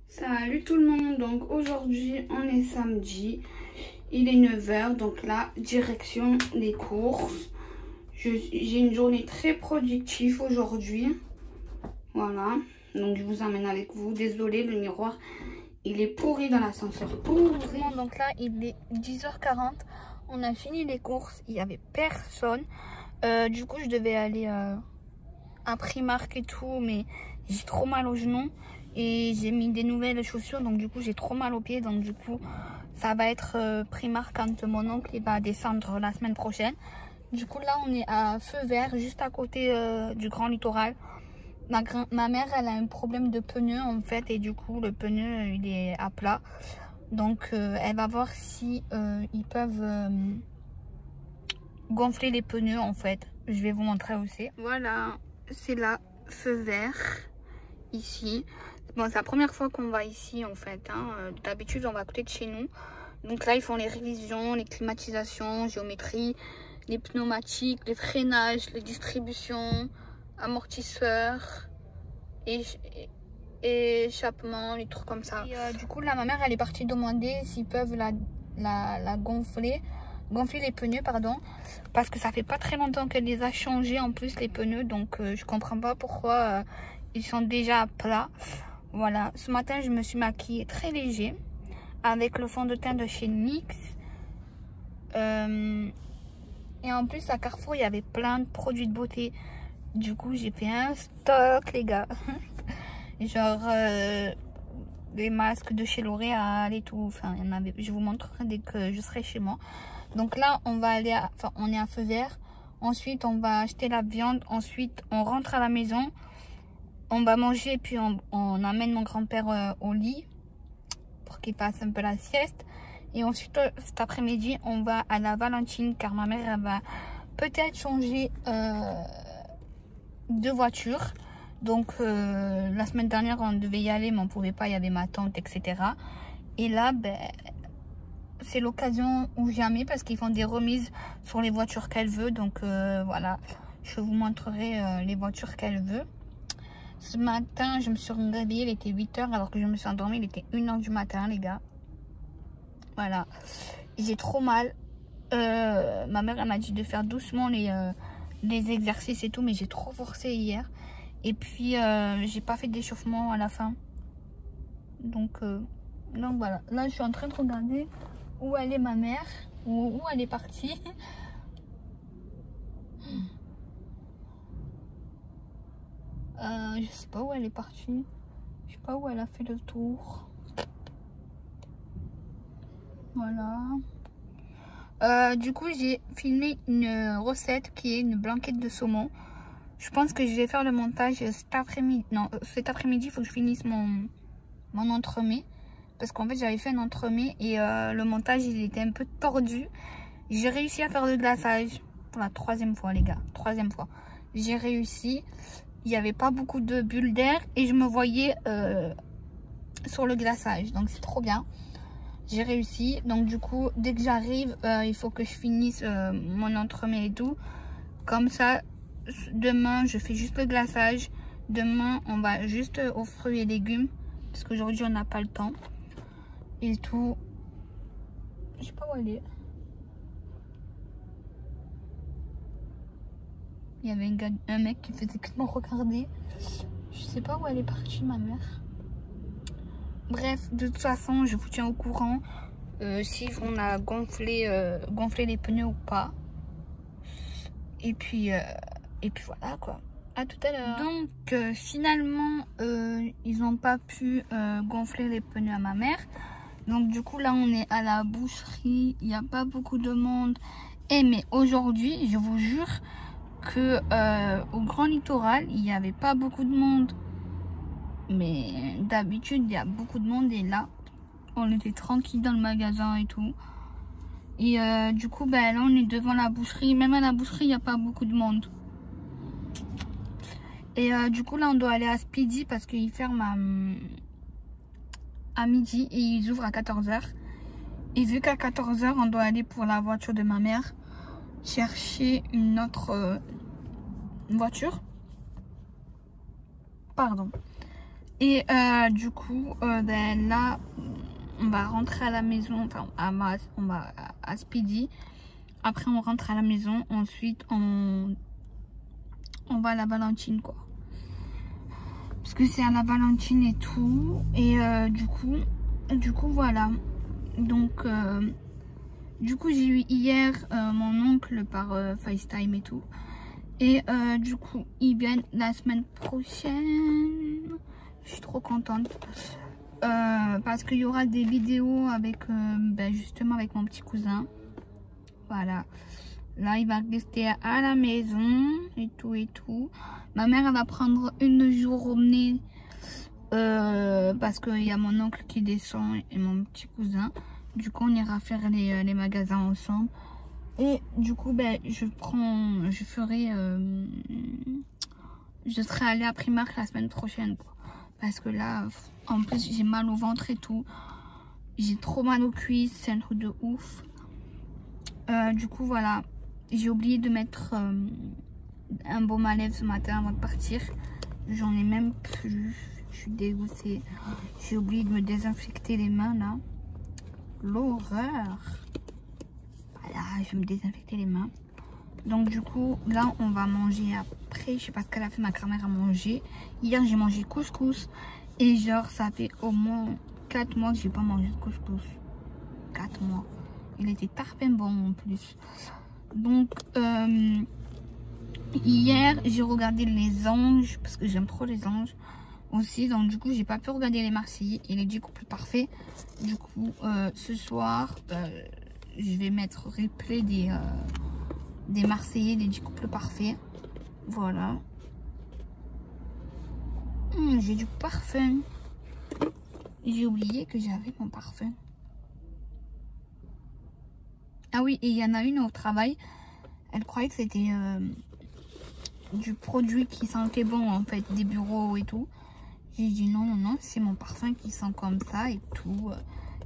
Salut tout le monde, donc aujourd'hui on est samedi, il est 9 h, donc là direction les courses. J'ai une journée très productive aujourd'hui, voilà, donc je vous emmène avec vous. Désolée, le miroir il est pourri dans l'ascenseur, pourri. Donc là il est 10h40, on a fini les courses, il n'y avait personne. Du coup je devais aller à Primark et tout, mais j'ai trop mal aux genoux et j'ai mis des nouvelles chaussures, donc du coup j'ai trop mal aux pieds, donc du coup ça va être Primark quand mon oncle il va descendre la semaine prochaine. Du coup là on est à Feu Vert, juste à côté du Grand Littoral. Ma mère elle a un problème de pneu en fait, et du coup le pneu il est à plat, donc elle va voir si ils peuvent gonfler les pneus en fait. Je vais vous montrer aussi. Voilà, c'est là Feu Vert ici. Bon, c'est la première fois qu'on va ici en fait, hein. D'habitude on va à côté de chez nous. Donc là ils font les révisions, les climatisations, géométrie, les pneumatiques, les freinages, les distributions, amortisseurs, échappement, les trucs comme ça. Et du coup là ma mère elle est partie demander s'ils peuvent la gonfler les pneus, pardon, parce que ça fait pas très longtemps qu'elle les a changés en plus les pneus, donc je comprends pas pourquoi ils sont déjà plats. Voilà, ce matin je me suis maquillée très léger avec le fond de teint de chez NYX, et en plus à Carrefour il y avait plein de produits de beauté, du coup j'ai fait un stock les gars. Genre des masques de chez L'Oréal et tout, enfin il y en avait, je vous montrerai dès que je serai chez moi. Donc là on va aller on est à Feu Vert, ensuite on va acheter la viande, ensuite on rentre à la maison, on va manger, puis on amène mon grand-père au lit pour qu'il fasse un peu la sieste, et ensuite cet après-midi on va à la Valentine car ma mère elle va peut-être changer de voiture. Donc la semaine dernière on devait y aller mais on pouvait pas, il y avait ma tante etc. Et là ben c'est l'occasion ou jamais, parce qu'ils font des remises sur les voitures qu'elle veut. Donc voilà, je vous montrerai les voitures qu'elle veut. Ce matin je me suis réveillée, il était 8 h alors que je me suis endormie, il était 1 h du matin les gars. Voilà, j'ai trop mal. Ma mère elle m'a dit de faire doucement les exercices et tout, mais j'ai trop forcé hier. Et puis j'ai pas fait d'échauffement à la fin. Donc voilà, là je suis en train de regarder où elle est ma mère, où elle est partie. Je sais pas où elle est partie, je sais pas où elle a fait le tour. Voilà. Du coup j'ai filmé une recette qui est une blanquette de saumon. Je pense que je vais faire le montage cet après-midi. Non, cet après-midi il faut que je finisse mon entremets, parce qu'en fait j'avais fait un entremets et le montage il était un peu tordu. J'ai réussi à faire le glaçage pour la 3e fois les gars, 3e fois j'ai réussi. Il n'y avait pas beaucoup de bulles d'air et je me voyais sur le glaçage, donc c'est trop bien, j'ai réussi. Donc du coup dès que j'arrive il faut que je finisse mon entremets et tout, comme ça demain je fais juste le glaçage. Demain on va juste aux fruits et légumes parce qu'aujourd'hui on n'a pas le temps et tout. Je sais pas où elle est. Il y avait un mec qui faisait que me regarder. Je sais pas où elle est partie ma mère. Bref, de toute façon je vous tiens au courant si on a gonflé les pneus ou pas. Et puis voilà quoi. À tout à l'heure. Donc finalement ils n'ont pas pu gonfler les pneus à ma mère. Donc du coup là on est à la boucherie, il n'y a pas beaucoup de monde. Mais aujourd'hui je vous jure que au Grand Littoral il n'y avait pas beaucoup de monde. Mais d'habitude il y a beaucoup de monde, et là on était tranquille dans le magasin et tout. Et du coup ben, là on est devant la boucherie. Même à la boucherie il n'y a pas beaucoup de monde. Et du coup là on doit aller à Speedy parce qu'ils ferment à midi et ils ouvrent à 14 h. Et vu qu'à 14 h on doit aller pour la voiture de ma mère chercher une autre voiture. Pardon. Et du coup, ben là, on va rentrer à la maison, enfin on va à Speedy. Après on rentre à la maison, ensuite on va à la Valentine quoi. Parce que c'est à la Valentine et tout. Et du coup voilà. Donc du coup j'ai eu hier mon oncle par FaceTime et tout. Et du coup ils viennent la semaine prochaine. Je suis trop contente. Parce qu'il y aura des vidéos avec ben justement avec mon petit cousin. Voilà. Là, il va rester à la maison et tout et tout. Ma mère, elle va prendre une journée parce qu'il y a mon oncle qui descend et mon petit cousin. Du coup, on ira faire les magasins ensemble. Et du coup, ben, je serai allée à Primark la semaine prochaine, quoi. Parce que là, en plus, j'ai mal au ventre et tout. J'ai trop mal aux cuisses, c'est un truc de ouf. Du coup, voilà. J'ai oublié de mettre un baume à lèvres ce matin avant de partir. J'en ai même plus. Je suis dégoûtée. J'ai oublié de me désinfecter les mains, là. L'horreur. Voilà, je vais me désinfecter les mains. Donc, du coup, là, on va manger après. Je sais pas ce qu'elle a fait, ma grand-mère à manger. Hier, j'ai mangé couscous. Et genre, ça fait au moins 4 mois que j'ai pas mangé de couscous. 4 mois. Il était tarpin bon en plus. Donc, hier, j'ai regardé les anges. Parce que j'aime trop les anges aussi. Donc, du coup, j'ai pas pu regarder les Marseillais et les 10 couples parfaits. Du coup, ce soir, je vais mettre replay des Marseillais, des 10 couples parfaits. Voilà. J'ai du parfum. J'ai oublié que j'avais mon parfum. Ah oui, et il y en a une au travail. Elle croyait que c'était du produit qui sentait bon, en fait, des bureaux et tout. J'ai dit non, non, non, c'est mon parfum qui sent comme ça et tout.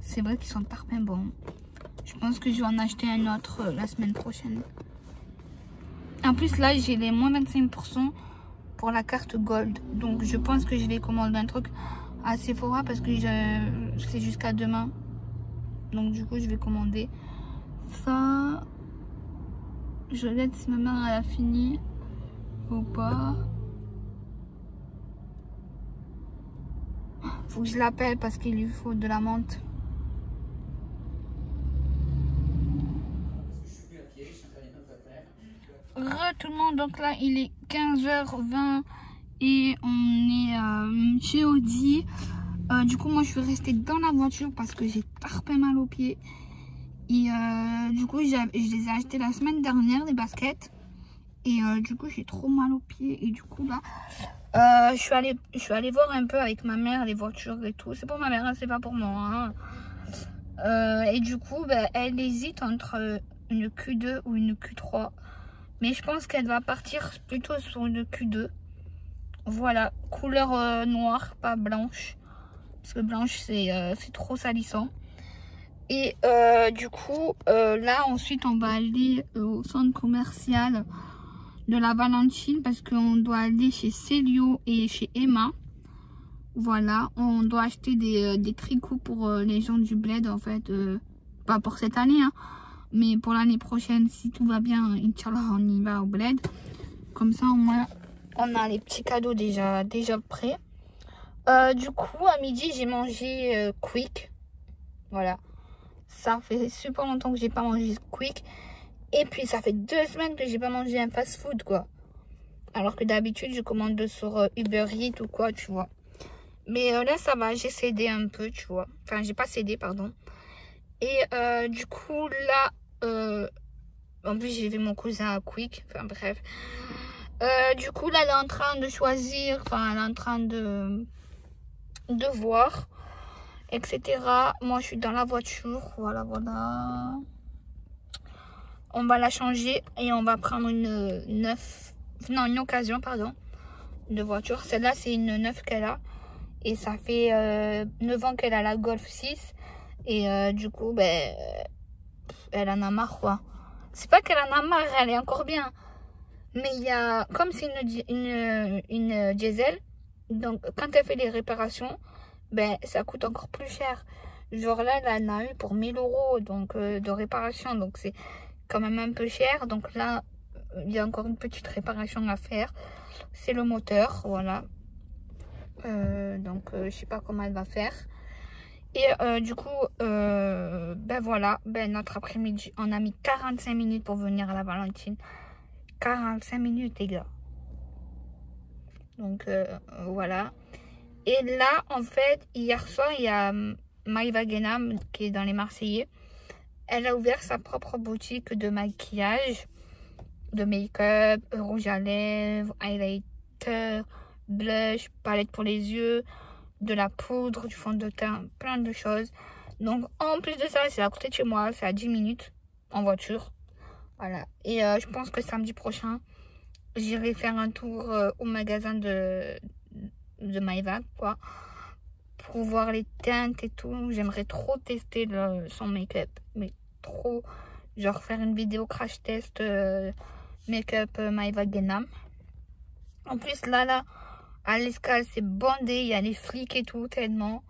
C'est vrai qu'ils sont parfum bons. Je pense que je vais en acheter un autre la semaine prochaine. En plus, là, j'ai les moins 25% pour la carte Gold. Donc, je pense que je vais commander un truc à Sephora parce que c'est jusqu'à demain. Donc, du coup, je vais commander ça. Je regarde si ma mère elle a fini ou pas. Faut que je l'appelle parce qu'il lui faut de la menthe. Tout le monde, donc là il est 15h20 et on est chez Audi. Du coup moi je suis restée dans la voiture parce que j'ai tarpé mal aux pieds. Et du coup je les ai achetés la semaine dernière, des baskets. Et du coup j'ai trop mal aux pieds. Et du coup là je suis allée voir un peu avec ma mère les voitures et tout. C'est pour ma mère, hein, c'est pas pour moi, hein. Et du coup bah, elle hésite entre une Q2 ou une Q3. Mais je pense qu'elle va partir plutôt sur une Q2. Voilà, couleur noire, pas blanche. Parce que blanche, c'est trop salissant. Et du coup, là, ensuite, on va aller au centre commercial de la Valentine. Parce qu'on doit aller chez Célio et chez Emma. Voilà, on doit acheter des tricots pour les gens du bled, en fait. Pas pour cette année, hein. Mais pour l'année prochaine, si tout va bien, Inch'Allah, on y va au bled. Comme ça, au moins, on a les petits cadeaux déjà prêts. Du coup, à midi, j'ai mangé Quick. Voilà. Ça fait super longtemps que j'ai pas mangé Quick. Et puis, ça fait 2 semaines que j'ai pas mangé un fast-food, quoi. Alors que d'habitude, je commande sur Uber Eats ou quoi, tu vois. Mais là, ça va, j'ai cédé un peu, tu vois. Enfin, j'ai pas cédé, pardon. Et du coup, là... en plus j'ai vu mon cousin à Quick, enfin bref. Du coup là elle est en train de choisir, enfin elle est en train de voir, etc. Moi je suis dans la voiture, voilà. On va la changer et on va prendre une occasion pardon, de voiture. Celle-là c'est une neuve qu'elle a. Et ça fait 9 ans qu'elle a la Golf 6. Et du coup ben... elle en a marre quoi. C'est pas qu'elle en a marre, elle est encore bien. Mais il y a, comme c'est une diesel, Donc, quand elle fait les réparations, ben, ça coûte encore plus cher. Genre là, elle en a eu pour 1000 € donc, de réparation. Donc, c'est quand même un peu cher. Donc là, il y a encore une petite réparation à faire. C'est le moteur, voilà. Donc, je sais pas comment elle va faire. Et du coup, ben voilà. Ben, notre après-midi, on a mis 45 minutes pour venir à la Valentine. 45 minutes, les gars. Donc, voilà. Et là, en fait, hier soir, il y a Maïva Guénam, qui est dans les Marseillais. Elle a ouvert sa propre boutique de maquillage, de make-up, rouge à lèvres, highlighter, blush, palette pour les yeux, de la poudre, du fond de teint, plein de choses. Donc, en plus de ça, c'est à côté de chez moi, c'est à 10 minutes en voiture. Voilà. Et je pense que samedi prochain, j'irai faire un tour au magasin de Maïva, quoi, pour voir les teintes et tout. J'aimerais trop tester son make-up, mais trop, genre faire une vidéo crash test make-up Maïva Guénam. En plus là à l'escale c'est bandé, il y a les flics et tout tellement.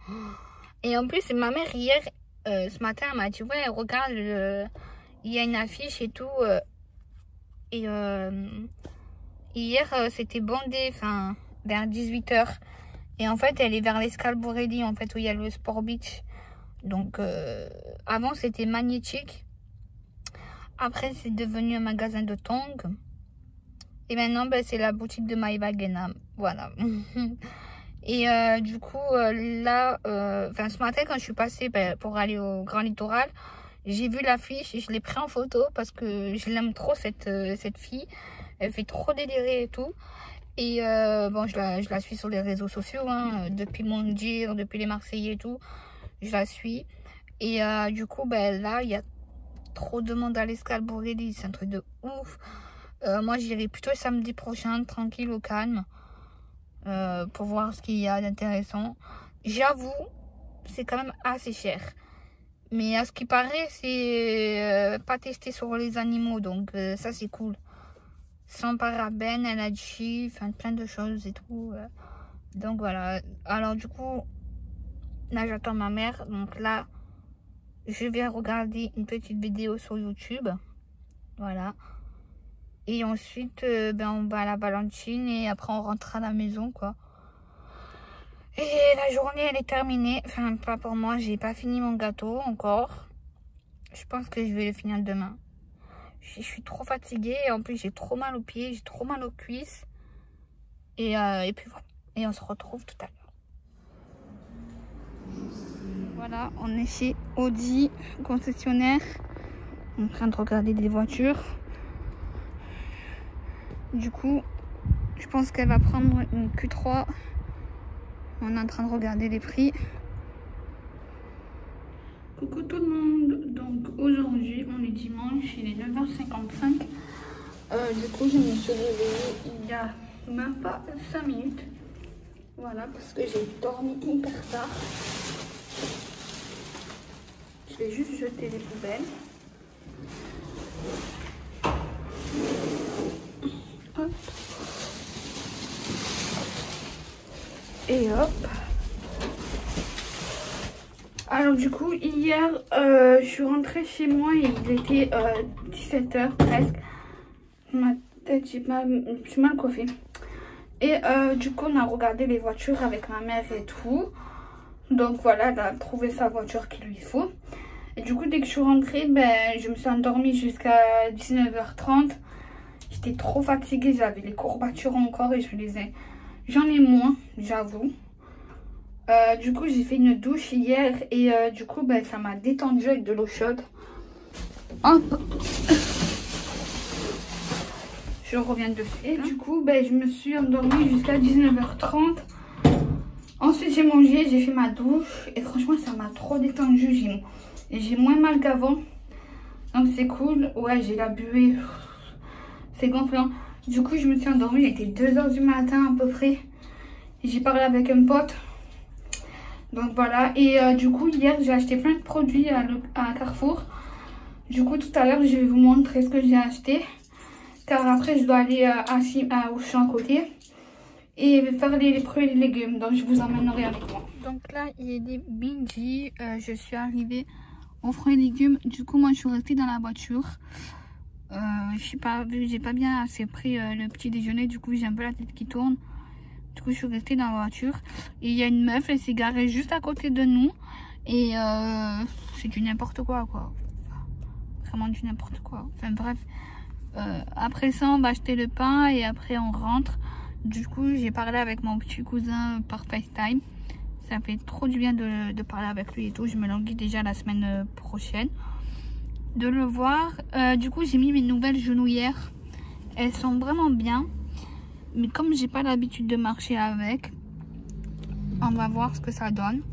Et en plus ma mère hier ce matin elle m'a dit ouais regarde il y a une affiche et tout et hier c'était bandé, enfin vers 18 h. Et en fait, elle est vers l'Escale Borelli, en fait, où il y a le Sport Beach. Donc, avant, c'était magnétique. Après, c'est devenu un magasin de tongs. Et maintenant, ben, c'est la boutique de Maïva Guénam. Voilà. Et du coup, là, ce matin, quand je suis passée pour aller au Grand Littoral, j'ai vu l'affiche et je l'ai pris en photo parce que je l'aime trop, cette fille. Elle fait trop délirer et tout. Et bon, je la suis sur les réseaux sociaux, hein, depuis Mondir, depuis les Marseillais et tout. Je la suis. Et du coup, ben, là, il y a trop de monde à l'Escale Borelli. C'est un truc de ouf. Moi, j'irai plutôt samedi prochain, tranquille, au calme. Pour voir ce qu'il y a d'intéressant. J'avoue, c'est quand même assez cher. Mais à ce qui paraît, c'est pas testé sur les animaux. Donc, ça, c'est cool. Sans parabènes, LHC, enfin plein de choses et tout. Donc voilà. Alors du coup, là j'attends ma mère. Donc là, je vais regarder une petite vidéo sur YouTube. Voilà. Et ensuite, ben, on va à la Valentine et après on rentre à la maison, quoi. Et la journée, elle est terminée. Enfin, pas pour moi, j'ai pas fini mon gâteau encore. Je pense que je vais le finir demain. Je suis trop fatiguée et en plus j'ai trop mal aux pieds, j'ai trop mal aux cuisses. Et puis voilà. Et on se retrouve tout à l'heure. Voilà, on est chez Audi, concessionnaire. On est en train de regarder des voitures. Du coup, je pense qu'elle va prendre une Q3. On est en train de regarder les prix. Coucou tout le monde, donc aujourd'hui on est dimanche, il est 9h55. Du coup je me suis réveillée il y a même pas 5 minutes. Voilà, parce que j'ai dormi hyper tard. Je vais juste jeter les poubelles. Hop. Et hop. Alors du coup, hier, je suis rentrée chez moi et il était 17 h presque. Ma tête, je suis mal coiffée. Et du coup, on a regardé les voitures avec ma mère et tout. Donc voilà, elle a trouvé sa voiture qu'il lui faut. Et du coup, dès que je suis rentrée, ben, je me suis endormie jusqu'à 19 h 30. J'étais trop fatiguée, j'avais les courbatures encore et j'en ai moins, j'avoue. Du coup j'ai fait une douche hier et du coup ben, ça m'a détendu avec de l'eau chaude. Hop. Je reviens de faire. Du coup ben, je me suis endormie jusqu'à 19 h 30. Ensuite j'ai mangé, j'ai fait ma douche et franchement ça m'a trop détendu. J'ai moins mal qu'avant. Donc c'est cool. Ouais, j'ai la buée. C'est gonflant. Du coup je me suis endormie, il était 2 h du matin à peu près. J'ai parlé avec un pote. Donc voilà, et du coup hier j'ai acheté plein de produits à Carrefour. Du coup tout à l'heure je vais vous montrer ce que j'ai acheté. Car après je dois aller au champ à côté. et faire les fruits et les légumes. Donc je vous emmènerai avec moi. Donc là il est des midi, je suis arrivée aux fruits et légumes. Du coup moi je suis restée dans la voiture. Je sais pas, vu que j'ai pas bien assez pris le petit déjeuner, du coup j'ai un peu la tête qui tourne. Du coup je suis restée dans la voiture et il y a une meuf, elle s'est garée juste à côté de nous et c'est du n'importe quoi. Vraiment du n'importe quoi. Enfin bref, après ça on va acheter le pain et après on rentre. Du coup j'ai parlé avec mon petit cousin par FaceTime. Ça fait trop du bien de parler avec lui et tout. Je me languis déjà la semaine prochaine de le voir. Du coup j'ai mis mes nouvelles genouillères. Elles sont vraiment bien. Mais comme j'ai pas l'habitude de marcher avec, on va voir ce que ça donne.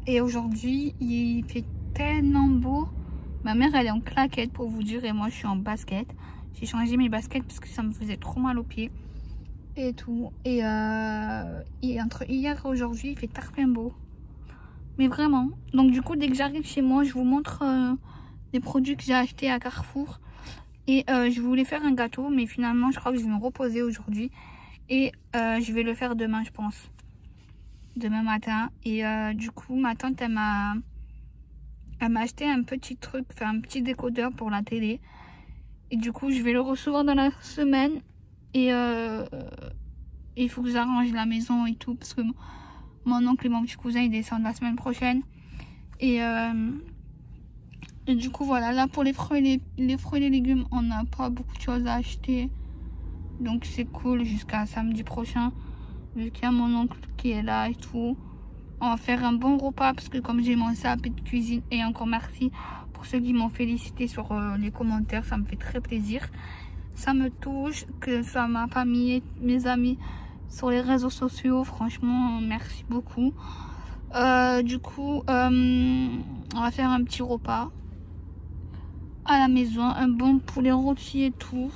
Et aujourd'hui il fait tellement beau. Ma mère elle est en claquette pour vous dire et moi je suis en basket. J'ai changé mes baskets parce que ça me faisait trop mal aux pieds et tout. Et entre hier et aujourd'hui il fait tarpin beau. Mais vraiment. Donc du coup dès que j'arrive chez moi je vous montre les produits que j'ai achetés à Carrefour. Et je voulais faire un gâteau mais finalement je crois que je vais me reposer aujourd'hui. Et je vais le faire demain je pense. Demain matin. Et du coup ma tante elle m'a acheté un petit truc, enfin un petit décodeur pour la télé. Et du coup je vais le recevoir dans la semaine. Et il faut que j'arrange la maison et tout. Parce que mon oncle et mon petit cousin ils descendent la semaine prochaine. Et du coup voilà, là pour les fruits et les légumes on n'a pas beaucoup de choses à acheter. Donc c'est cool jusqu'à samedi prochain. Vu qu'il y a mon oncle qui est là et tout. On va faire un bon repas parce que comme j'ai mon sapé de cuisine. Et encore merci pour ceux qui m'ont félicité sur les commentaires. Ça me fait très plaisir. Ça me touche que ce soit ma famille, mes amis sur les réseaux sociaux. Franchement merci beaucoup. Du coup on va faire un petit repas à la maison. Un bon poulet rôti et tout.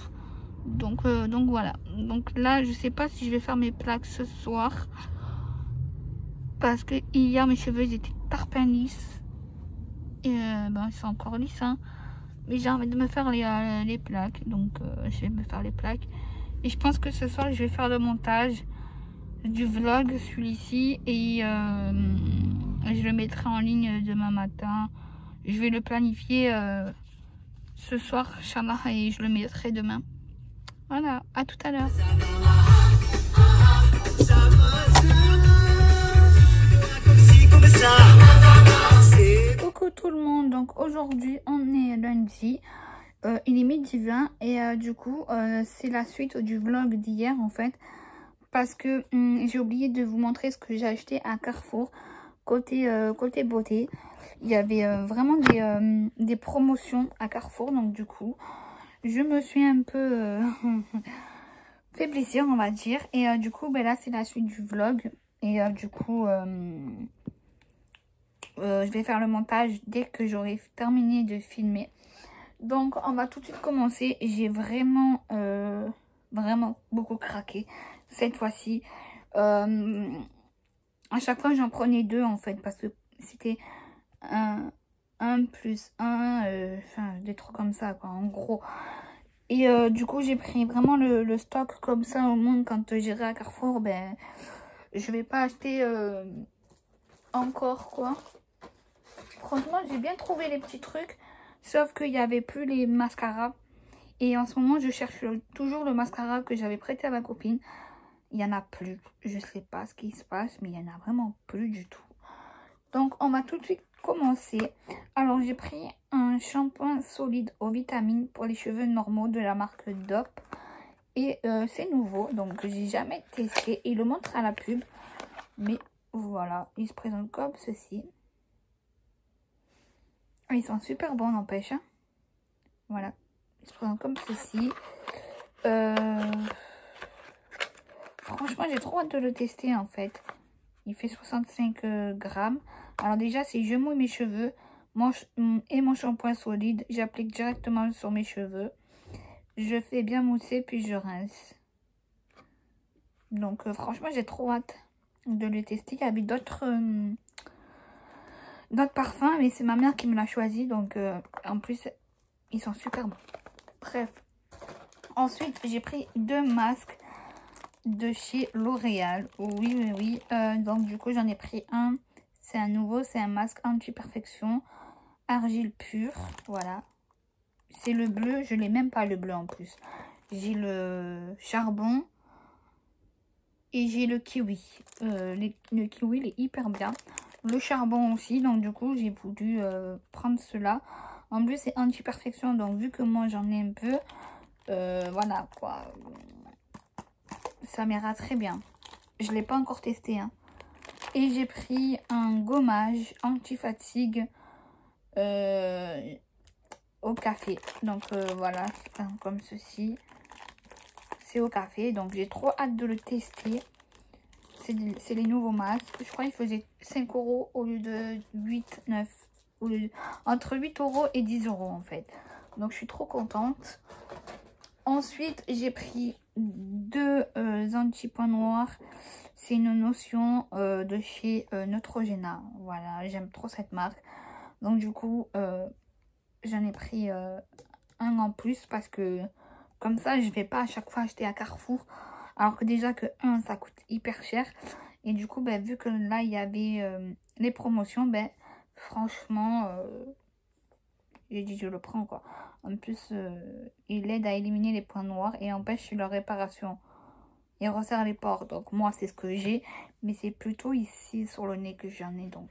Donc voilà. Donc là je sais pas si je vais faire mes plaques ce soir. Parce que hier mes cheveux ils étaient tarpin lisses. Et ben ils sont encore lisses hein. Mais j'ai envie de me faire les plaques. Donc je vais me faire les plaques. Et je pense que ce soir je vais faire le montage du vlog celui-ci. Et je le mettrai en ligne demain matin. Je vais le planifier ce soir Inch'Allah. Et je le mettrai demain. Voilà, à tout à l'heure. Coucou tout le monde, donc aujourd'hui on est lundi, il est midi 20 et du coup c'est la suite du vlog d'hier en fait. Parce que j'ai oublié de vous montrer ce que j'ai acheté à Carrefour côté beauté. Il y avait vraiment des promotions à Carrefour, donc du coup je me suis un peu fait plaisir on va dire. Et du coup ben là c'est la suite du vlog. Et du coup je vais faire le montage dès que j'aurai terminé de filmer. Donc on va tout de suite commencer. J'ai vraiment beaucoup craqué cette fois-ci. À chaque fois j'en prenais deux en fait. Parce que c'était un plus un, enfin des trucs comme ça quoi en gros. Et du coup j'ai pris vraiment le stock comme ça au monde. Quand j'irai à Carrefour ben je vais pas acheter encore quoi. Franchement j'ai bien trouvé les petits trucs. Sauf qu'il n'y avait plus les mascaras. Et en ce moment je cherche toujours le mascara que j'avais prêté à ma copine. Il n'y en a plus. Je sais pas ce qui se passe mais il n'y en a vraiment plus du tout. Donc on va tout de suite commencer. Alors j'ai pris un shampoing solide aux vitamines pour les cheveux normaux de la marque Dop. Et c'est nouveau, donc j'ai jamais testé. Il le montre à la pub. Mais voilà, il se présente comme ceci. Ils sont super bons, n'empêche. Hein. Voilà, il se présente comme ceci. Franchement, j'ai trop hâte de le tester en fait. Il fait 65 grammes. Alors déjà, si je mouille mes cheveux et mon shampoing solide, j'applique directement sur mes cheveux. Je fais bien mousser, puis je rince. Donc franchement, j'ai trop hâte de le tester. Il y avait d'autres parfums, mais c'est ma mère qui me l'a choisi. Donc en plus, ils sont super bons. Bref. Ensuite, j'ai pris deux masques. de chez L'Oréal. Oui, oui, oui. Donc, du coup, j'en ai pris un. C'est un nouveau, c'est un masque anti-perfection. Argile pure. Voilà. C'est le bleu. Je n'ai même pas le bleu en plus. J'ai le charbon. Et j'ai le kiwi. Le kiwi, il est hyper bien. Le charbon aussi. Donc, du coup, j'ai voulu prendre cela. En plus, c'est anti-perfection. Donc, vu que moi, j'en ai un peu, voilà, quoi. Ça m'ira très bien. Je ne l'ai pas encore testé, hein. Et j'ai pris un gommage anti-fatigue au café. Donc, voilà, comme ceci. C'est au café. Donc, j'ai trop hâte de le tester. C'est les nouveaux masques. Je crois qu'ils faisaient 5 € au lieu de 8, 9. Entre 8 € et 10 € en fait. Donc, je suis trop contente. Ensuite, j'ai pris deux anti-points noirs. C'est une notion de chez Neutrogena. Voilà, j'aime trop cette marque. Donc, du coup, j'en ai pris un en plus parce que comme ça, je vais pas à chaque fois acheter à Carrefour. Alors que déjà que ça coûte hyper cher. Et du coup, vu que là, il y avait les promotions, franchement, j'ai dit je le prends quoi. En plus, il aide à éliminer les points noirs et empêche leur réparation. Et resserre les pores. Donc moi, c'est ce que j'ai. Mais c'est plutôt ici sur le nez que j'en ai. Donc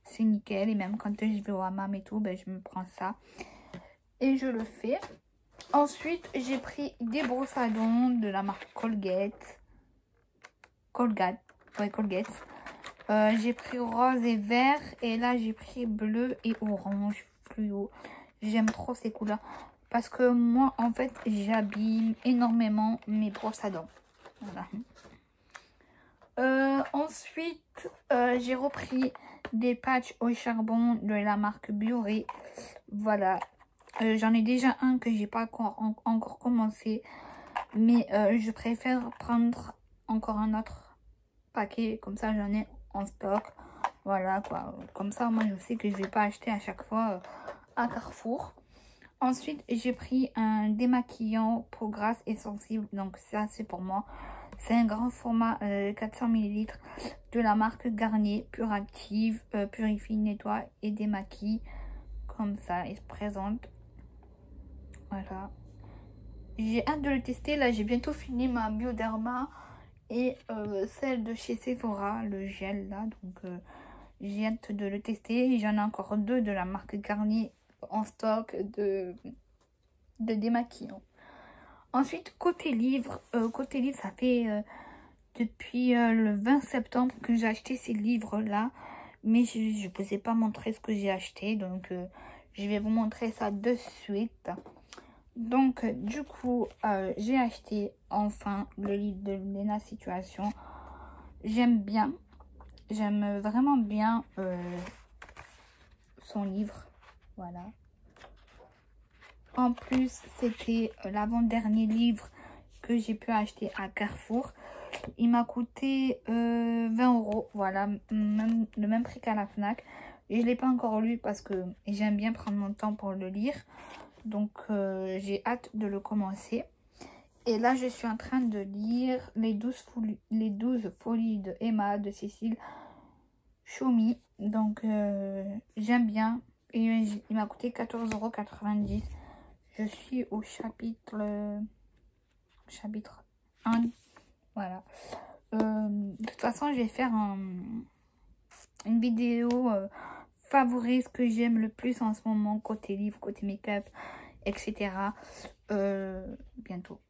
c'est nickel. Et même quand je vais au hammam et tout, je me prends ça. Et je le fais. Ensuite, j'ai pris des brosses à dents de la marque Colgate. Colgate. J'ai pris rose et vert. Et là, j'ai pris bleu et orange fluo. J'aime trop ces couleurs. Parce que moi, en fait, j'abîme énormément mes brosses à dents. Voilà. Ensuite, j'ai repris des patchs au charbon de la marque Bioré. Voilà. J'en ai déjà un que j'ai pas encore commencé. Mais je préfère prendre encore un autre paquet. Comme ça, j'en ai en stock. Voilà quoi. Comme ça, moi, je sais que je vais pas acheter à chaque fois à Carrefour. Ensuite, j'ai pris un démaquillant peau grasse et sensible. Donc, ça, c'est pour moi. C'est un grand format 400 ml de la marque Garnier. Pure active, purifie, nettoie et démaquille. Comme ça, il se présente. Voilà. J'ai hâte de le tester. Là, j'ai bientôt fini ma Bioderma et celle de chez Sephora, le gel là. Donc, j'ai hâte de le tester. J'en ai encore deux de la marque Garnier en stock de démaquillant. Ensuite, côté livre, ça fait depuis le 20 septembre que j'ai acheté ces livres-là. Mais je ne vous ai pas montré ce que j'ai acheté. Donc, je vais vous montrer ça de suite. Donc, du coup, j'ai acheté enfin le livre de Léna Situation. J'aime bien. J'aime vraiment bien son livre. Voilà. En plus, c'était l'avant-dernier livre que j'ai pu acheter à Carrefour. Il m'a coûté 20 €. Voilà, le même prix qu'à la Fnac. Et je ne l'ai pas encore lu parce que j'aime bien prendre mon temps pour le lire. Donc, j'ai hâte de le commencer. Et là, je suis en train de lire les 12 folies de Emma de Cécile Chaumy. Donc, j'aime bien. Et il m'a coûté 14,90 €. Je suis au chapitre 1. Voilà. De toute façon, je vais faire une vidéo favoris ce que j'aime le plus en ce moment, côté livre, côté make-up, etc. Bientôt.